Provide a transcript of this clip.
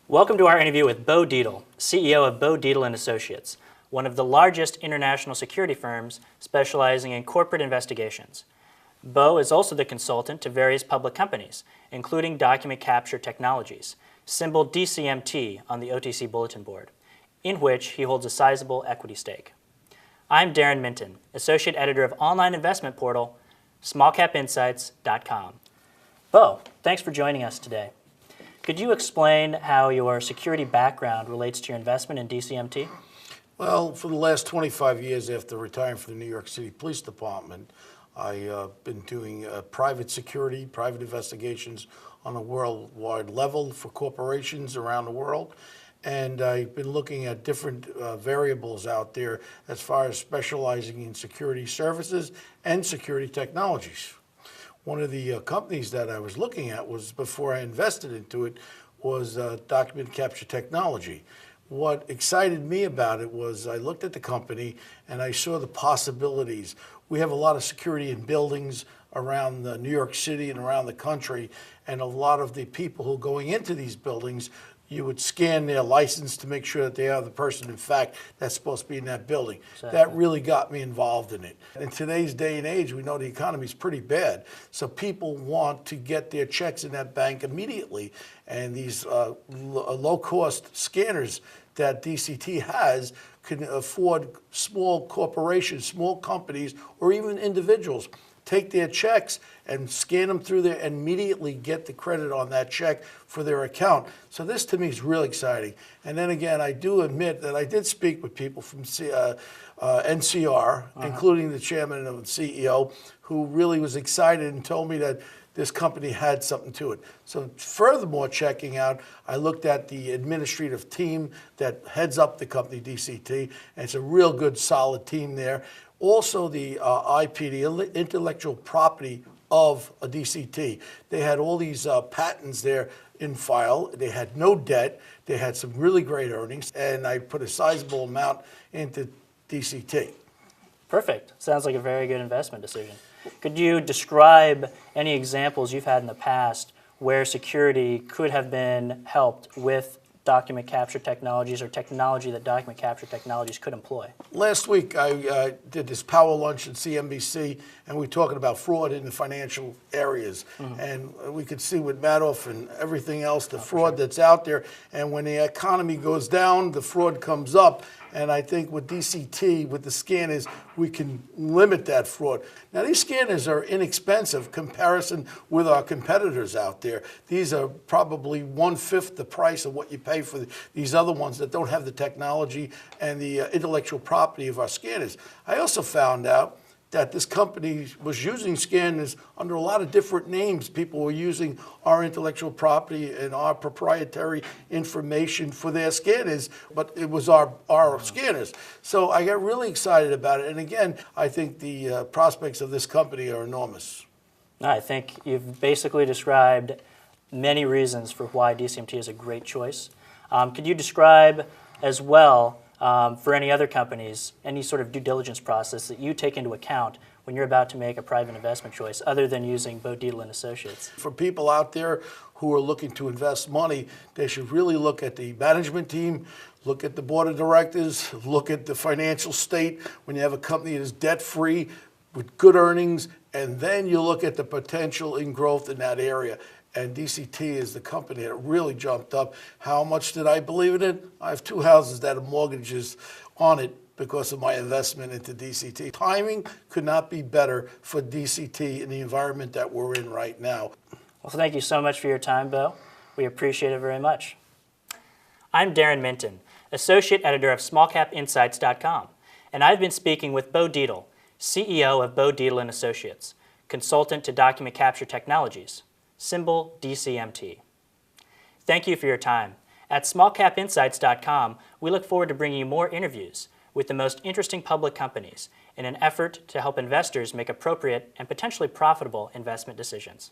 Welcome to our interview with Bo Dietl, CEO of Dietl & Associates, one of the largest international security firms specializing in corporate investigations. Bo is also the consultant to various public companies, including Document Capture Technologies, symbol DCMT on the OTC Bulletin Board, in which he holds a sizable equity stake. I'm Darren Minton, Associate Editor of online investment portal smallcapinsights.com. Bo, thanks for joining us today. Could you explain how your security background relates to your investment in DCMT? Well, for the last 25 years after retiring from the New York City Police Department, I've been doing private security, private investigations on a worldwide level for corporations around the world. And I've been looking at different variables out there as far as specializing in security services and security technologies. One of the companies that I was looking at was, before I invested into it, was Document Capture Technology. What excited me about it was I looked at the company and I saw the possibilities. We have a lot of security in buildings around New York City and around the country, and a lot of the people who are going into these buildings, you would scan their license to make sure that they are the person, in fact, that's supposed to be in that building. Exactly. That really got me involved in it. In today's day and age, we know the economy is pretty bad, so people want to get their checks in that bank immediately. And these low-cost scanners that DCT has can afford small corporations, small companies, or even individuals take their checks and scan them through there and immediately get the credit on that check for their account. So this to me is really exciting. And then again, I do admit that I did speak with people from NCR, including the chairman and the CEO, who really was excited and told me that this company had something to it. So furthermore, checking out, I looked at the administrative team that heads up the company, DCT, and it's a real good, solid team there. Also the IP, the intellectual property of a DCT. They had all these patents there in file. They had no debt. They had some really great earnings, and I put a sizable amount into DCT. Perfect. Sounds like a very good investment decision. Could you describe any examples you've had in the past where security could have been helped with document capture technologies or technology that document capture technologies could employ? Last week, I did this power lunch at CNBC, and we were talking about fraud in the financial areas. And we could see with Madoff and everything else, the fraud that's out there. And when the economy goes down, the fraud comes up. And I think with DCT, with the scanners, we can limit that fraud. Now, these scanners are inexpensive comparison with our competitors out there. These are probably 1/5 the price of what you pay for these other ones that don't have the technology and the intellectual property of our scanners. I also found out that this company was using scanners under a lot of different names. People were using our intellectual property and our proprietary information for their scanners, but it was our scanners. So I got really excited about it. And again, I think the prospects of this company are enormous. I think you've basically described many reasons for why DCMT is a great choice. Could you describe as well, for any other companies, any sort of due diligence process that you take into account when you're about to make a private investment choice, other than using Dietl & Associates? For people out there who are looking to invest money, they should really look at the management team, look at the board of directors, look at the financial state when you have a company that is debt-free with good earnings, and then you look at the potential in growth in that area. And DCT is the company that really jumped up. How much did I believe in it? I have 2 houses that have mortgages on it because of my investment into DCT. Timing could not be better for DCT in the environment that we're in right now. Well, thank you so much for your time, Bo. We appreciate it very much. I'm Darren Minton, Associate Editor of smallcapinsights.com, and I've been speaking with Bo Dietl, CEO of Dietl & Associates, consultant to Document Capture Technologies, symbol DCMT. Thank you for your time. At smallcapinsights.com, we look forward to bringing you more interviews with the most interesting public companies in an effort to help investors make appropriate and potentially profitable investment decisions.